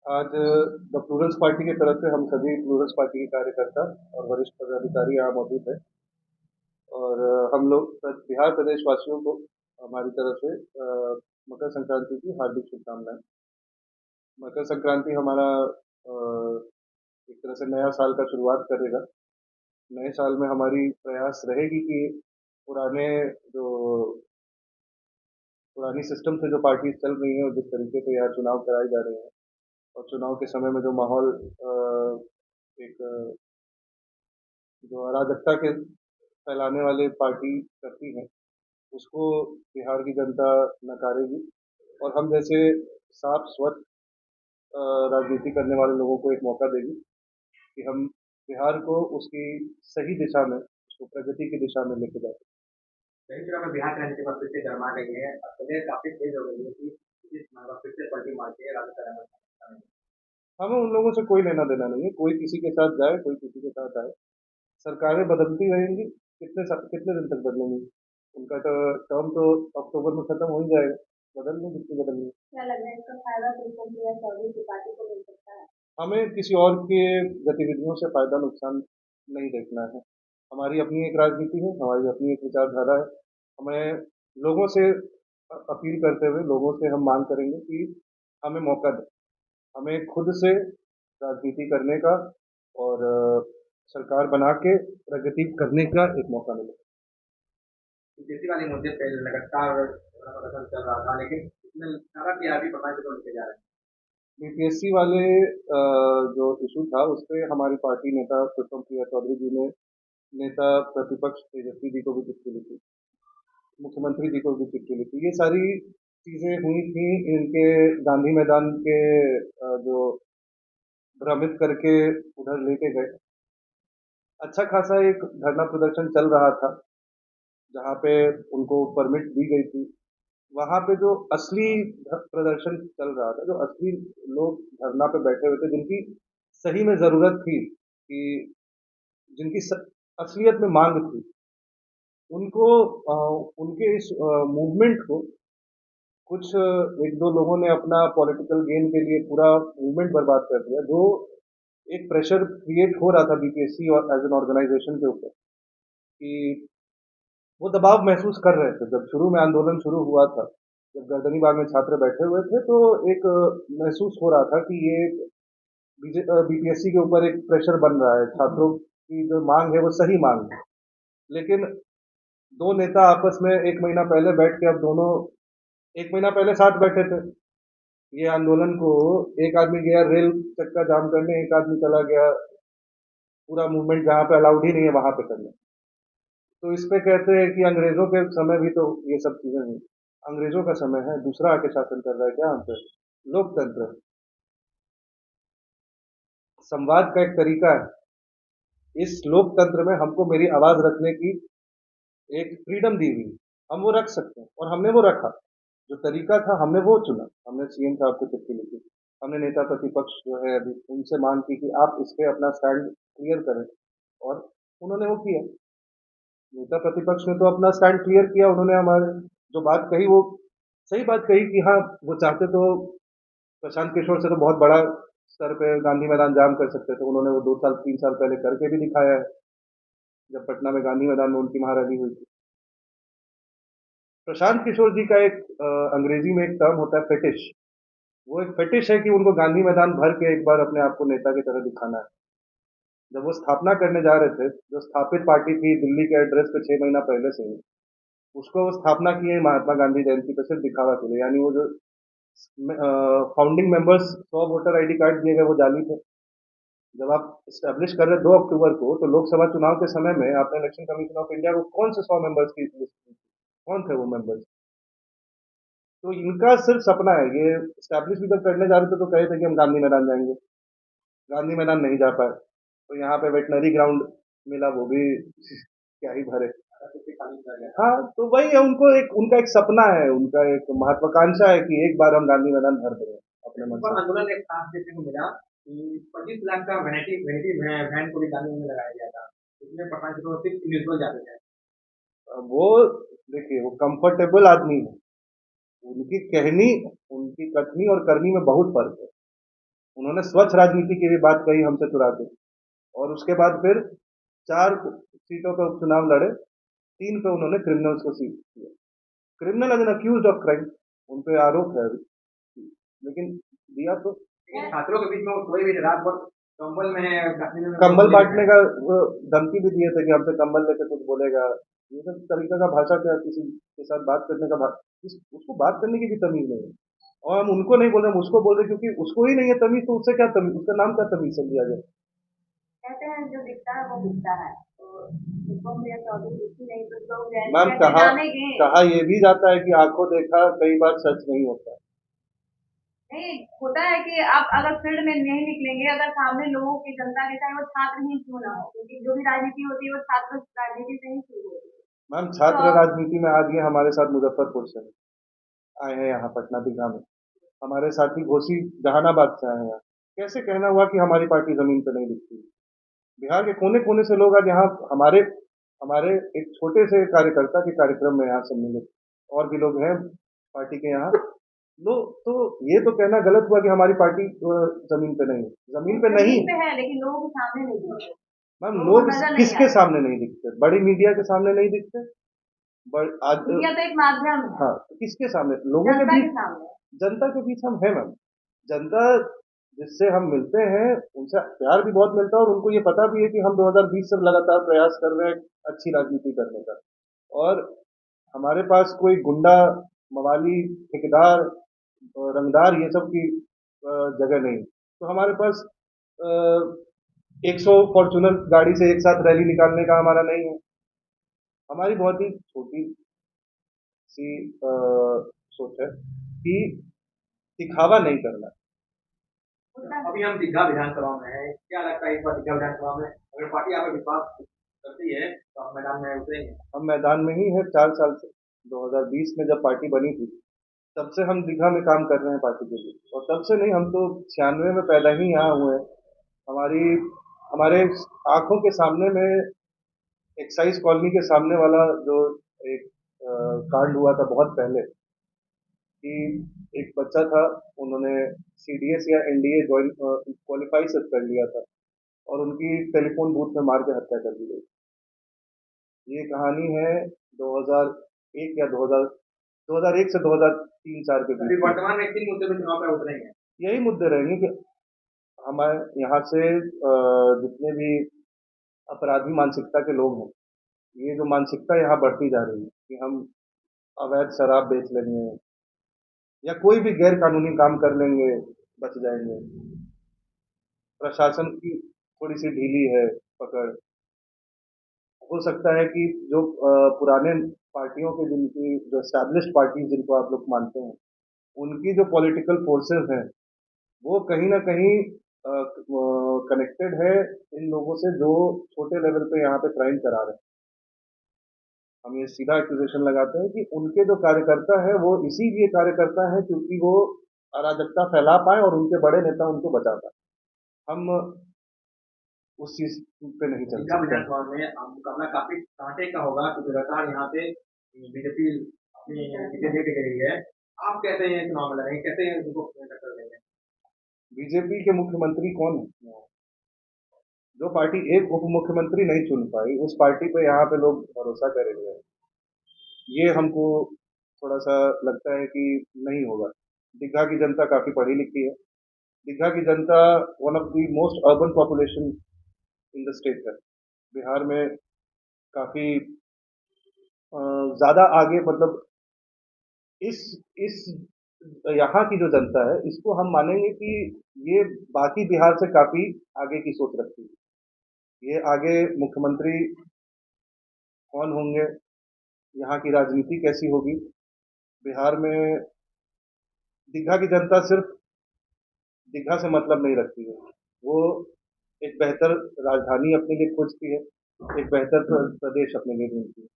आज the Plurals party की तरफ से हम सभी प्लूरल्स पार्टी के कार्यकर्ता और वरिष्ठ पदाधिकारी यहाँ मौजूद हैं और हम लोग बिहार प्रदेश वासियों को हमारी तरफ से मकर संक्रांति की हार्दिक शुभकामनाएं। मकर संक्रांति हमारा एक तरह से नया साल का शुरुआत करेगा। नए साल में हमारी प्रयास रहेगी कि पुराने जो पुरानी सिस्टम से जो पार्टी चल रही है और जिस तरीके से यहाँ चुनाव कराए जा रहे हैं और चुनाव के समय में जो माहौल एक जो अराजकता के फैलाने वाले पार्टी करती है उसको बिहार की जनता नकारेगी और हम जैसे साफ स्वच्छ राजनीति करने वाले लोगों को एक मौका देगी कि हम बिहार को उसकी सही दिशा में उसको प्रगति की दिशा में लेके जाए। कई चुनाव में बिहार की राजनीति पर फिर से गरमा गई है। अखिलेश काफी तेज हो गई है कि इस बार फिर से पलटी मारती है राजनीति में। हमें उन लोगों से कोई लेना देना नहीं है, कोई किसी के साथ जाए कोई किसी के साथ आए, सरकारें बदलती रहेंगी। कितने दिन तक बदलेंगी? उनका तो टर्म तो अक्टूबर में खत्म हो ही जाएगा, बदल लें जितनी बदलनी। क्या लग रहा है इसका फायदा तुमको या चौधरी की पार्टी को मिल सकता है? हमें किसी और के गतिविधियों से फायदा नुकसान नहीं देखना है। हमारी अपनी एक राजनीति है, हमारी अपनी एक विचारधारा है। हमें लोगों से अपील करते हुए लोगों से हम मांग करेंगे कि हमें मौका दें, हमें खुद से राजनीति करने का और सरकार बना के प्रगति करने का एक मौका मिले। बीपीएससी वाले मुद्दे पे लगातार प्रदर्शन चल रहा था, लेकिन इसमें सारा टीआरपी पता से तो लेके जा रहे हैं। बीपीएससी वाले जो इशू था उस पर हमारी पार्टी नेता पुष्पम प्रिया चौधरी जी ने नेता प्रतिपक्ष तेजस्वी जी को भी चिट्ठी लिखी, मुख्यमंत्री जी को भी चिट्ठी लिखी। ये सारी चीजें हुई थी इनके गांधी मैदान के जो भ्रमित करके उधर लेके गए। अच्छा खासा एक धरना प्रदर्शन चल रहा था जहाँ पे उनको परमिट दी गई थी। वहाँ पे जो असली प्रदर्शन चल रहा था, जो असली लोग धरना पे बैठे हुए थे, जिनकी सही में जरूरत थी, कि जिनकी असलियत में मांग थी, उनको उनके इस मूवमेंट को कुछ एक दो लोगों ने अपना पॉलिटिकल गेन के लिए पूरा मूवमेंट बर्बाद कर दिया। जो एक प्रेशर क्रिएट हो रहा था बीपीएससी और एज एन ऑर्गेनाइजेशन के ऊपर, कि वो दबाव महसूस कर रहे थे। जब शुरू में आंदोलन शुरू हुआ था, जब गर्दनी बाग में छात्र बैठे हुए थे, तो एक महसूस हो रहा था कि ये बीपीएससी के ऊपर एक प्रेशर बन रहा है, छात्रों की जो मांग है वो सही मांग है। लेकिन दो नेता आपस में एक महीना पहले बैठ के, अब दोनों एक महीना पहले साथ बैठे थे, ये आंदोलन को एक आदमी गया रेल चक्का जाम करने, एक आदमी चला गया पूरा मूवमेंट जहाँ पे अलाउड ही नहीं है वहां पे करने। तो इस पे कहते हैं कि अंग्रेजों के समय भी तो ये सब चीजें हुई। अंग्रेजों का समय है, दूसरा आके शासन कर रहा है क्या हम पे? लोकतंत्र, संवाद का एक तरीका है। इस लोकतंत्र में हमको मेरी आवाज रखने की एक फ्रीडम दी हुई, हम वो रख सकते हैं और हमने वो रखा। जो तरीका था हमने वो चुना। हमने सीएम साहब को चिट्ठी लिखी, हमने नेता प्रतिपक्ष जो है अभी उनसे मांग की कि आप इस पे अपना स्टैंड क्लियर करें, और उन्होंने वो किया। नेता प्रतिपक्ष ने तो अपना स्टैंड क्लियर किया, उन्होंने हमारे जो बात कही वो सही बात कही कि हाँ, वो चाहते तो प्रशांत किशोर से तो बहुत बड़ा स्तर पे गांधी मैदान जाम कर सकते थे। उन्होंने वो 2 साल 3 साल पहले करके भी दिखाया है, जब पटना में गांधी मैदान में उनकी महारैली हुई थी। प्रशांत किशोर जी का एक अंग्रेजी में एक टर्म होता है फेटिश। वो एक फेटिश है कि उनको गांधी मैदान भर के एक बार अपने आप को नेता की तरह दिखाना है। जब वो स्थापना करने जा रहे थे, जो स्थापित पार्टी थी दिल्ली के एड्रेस पे 6 महीना पहले से ही, उसको वो स्थापना की है महात्मा गांधी जयंती पे सिर्फ दिखावा के लिए। यानी वो जो founding members 100 voter ID card दिए गए वो जाली थे। जब आप स्टैब्लिश कर रहे 2 अक्टूबर को, तो लोकसभा चुनाव के समय में आपने इलेक्शन कमीशन ऑफ इंडिया को कौन से 100 मेंबर्स की लिस्ट दी थी? कौन थे वो मेंबर्स? तो इनका सिर्फ सपना है, ये स्टैब्लिश भी जब करने जा रहे थे तो कहे थे कि हम गांधी मैदान जाएंगे, गांधी मैदान नहीं जा पाए। तो यहाँ पे वेटनरी ग्राउंड मिला, वो भी क्या ही भरे। हाँ, तो वही है, उनको एक उनका एक सपना है, उनका एक महत्वाकांक्षा है कि एक बार हम गांधी मैदान भर दें अपने मन पर से। आंदोलन एक खास देखने को मिला कि 25 लाख का वैनिटी वैनिटी वैन को भी कानून में लगाया गया था। इसमें पटना से तो सिर्फ इंडिविजुअल जाते थे। वो देखिए, वो कंफर्टेबल आदमी है, उनकी कहनी, उनकी कथनी और करनी में बहुत फर्क है। उन्होंने स्वच्छ राजनीति की भी बात कही हमसे चुरा के, और उसके बाद फिर 4 सीटों पे उपचुनाव लड़े, 3 पे उन्होंने क्रिमिनल्स को सीट दिया। Criminal as an accused of crime, उन पे आरोप है अभी, लेकिन दिया तो। लेकिन छात्रों के बीच में कोई भी रात भर कंबल में कंबल बांटने का वो धमकी भी दिए थे कि हमसे कंबल लेके कुछ बोलेगा। ये सब तरीका का भाषा, क्या किसी के साथ बात करने का उसको बात करने की भी तमीज नहीं है। और हम उनको नहीं बोल रहे, हम उसको बोल रहे, क्योंकि उसको ही नहीं है तमीज, तो उससे क्या तमीज, उसका नाम क्या तमीज से लिया जाए। कहते हैं जो दिखता है वो दिखता है, तो शुभम प्रिया चौधरी दिखी नहीं तो लोग जैसे मैम कैसे जानेंगे। कहा ये भी जाता है कि आंखों देखा कई बार सच नहीं होता। नहीं होता है कि आप अगर फील्ड में नहीं निकलेंगे, अगर सामने लोगों की जनता के, चाहे वो छात्र ही क्यों ना हो, क्योंकि जो भी राजनीति होती है वो छात्र राजनीति से ही शुरू होती है। मैम तो छात्र राजनीति में आज ये हमारे साथ मुजफ्फरपुर से आए हैं, यहाँ पटना दीघा में। हमारे साथी घोसी जहानाबाद से आए हैं। कैसे कहना हुआ कि हमारी पार्टी जमीन पे नहीं दिखती। बिहार के कोने कोने से लोग आज यहाँ हमारे हमारे एक छोटे से कार्यकर्ता के कार्यक्रम में यहाँ सम्मिलित, और भी लोग हैं पार्टी के यहाँ लोग। तो ये तो कहना गलत हुआ कि हमारी पार्टी जमीन पे नहीं है। जमीन पे नहीं पे है, लेकिन लोगों के सामने नहीं दिखते। मैम, लोगों को लोग नजर नहीं किसके आता। सामने नहीं दिखते? बड़ी मीडिया के सामने नहीं दिखते। आज मीडिया तो एक माध्यम है, हाँ, तो किसके सामने? लोगों के जनता के बीच, सामने। जनता के बीच हम हैं मैम। जनता जिससे हम मिलते हैं उनसे प्यार भी बहुत मिलता है, और उनको ये पता भी है कि हम 2020 से लगातार प्रयास कर रहे हैं अच्छी राजनीति करने का। और हमारे पास कोई गुंडा, मवाली, ठेकेदार, रंगदार, ये सब की जगह नहीं। तो हमारे पास 100 फॉर्चूनर गाड़ी से एक साथ रैली निकालने का हमारा नहीं है। हमारी बहुत ही छोटी सी सोच है कि दिखावा नहीं करना। अभी हम दीघा विधानसभा में है, क्या लगता है इस बार दीघा विधानसभा में अगर पार्टी आप पे विश्वास करती है तो आप मैदान में उतरेंगे? हम मैदान में ही है 4 साल से। 2020 में जब पार्टी बनी थी तब से हम दीघा में काम कर रहे हैं पार्टी के लिए, और तब से नहीं, हम तो 96 में पैदा ही यहाँ हुए हैं। हमारी हमारे आंखों के सामने में एक्साइज कॉलोनी के सामने वाला जो एक कांड हुआ था बहुत पहले, कि एक बच्चा था, उन्होंने सीडीएस या एनडीए ज्वाइन क्वालिफाई से कर लिया था, और उनकी टेलीफोन बूथ में मार के हत्या कर दी गई। ये कहानी है 2001 या 2001 से 2003-4 के अभी बीच। वर्तमान में किन मुद्दे पर चुनाव पर उतरेंगे? यही मुद्दे रहेंगे कि हमारे यहाँ से जितने भी अपराधी मानसिकता के लोग हैं, ये जो मानसिकता यहाँ बढ़ती जा रही है कि हम अवैध शराब बेच लेंगे या कोई भी गैर कानूनी काम कर लेंगे, बच जाएंगे। प्रशासन की थोड़ी सी ढीली है पकड़। हो सकता है कि जो पुराने पार्टियों के, जिनकी जो एस्टैब्लिश्ड पार्टी जिनको आप लोग मानते हैं, उनकी जो पॉलिटिकल फोर्सेस हैं वो कहीं ना कहीं कनेक्टेड है इन लोगों से जो छोटे लेवल पे यहाँ पे क्राइम करा रहे हैं। हम ये सीधा एक्यूजेशन लगाते हैं कि उनके जो कार्यकर्ता है वो इसीलिए कार्यकर्ता है क्योंकि वो अराजकता फैला पाए और उनके बड़े नेता उनको बचा पाए। हम उस चीज पे नहीं चल दीघा सकते। विधानसभा में मुकाबला काफी कांटे का होगा क्योंकि लगातार यहाँ पे बीजेपी अपनी सीटें लेके गई है। आप कैसे ये चुनाव में लड़ेंगे, कैसे उनको टक्कर देंगे? बीजेपी के मुख्यमंत्री कौन है? जो पार्टी एक उप मुख्यमंत्री नहीं चुन पाई, उस पार्टी पे यहाँ पे लोग भरोसा करेंगे, ये हमको थोड़ा सा लगता है कि नहीं होगा। दीघा की जनता काफी पढ़ी लिखी है। दीघा की जनता one of the most urban population in the state है। बिहार में काफी ज्यादा आगे, मतलब इस यहाँ की जो जनता है इसको हम मानेंगे कि ये बाकी बिहार से काफी आगे की सोच रखती है। ये आगे मुख्यमंत्री कौन होंगे, यहाँ की राजनीति कैसी होगी, बिहार में दीघा की जनता सिर्फ दीघा से मतलब नहीं रखती है। वो एक बेहतर राजधानी अपने लिए खोजती है, एक बेहतर प्रदेश अपने लिए ढूंढती है।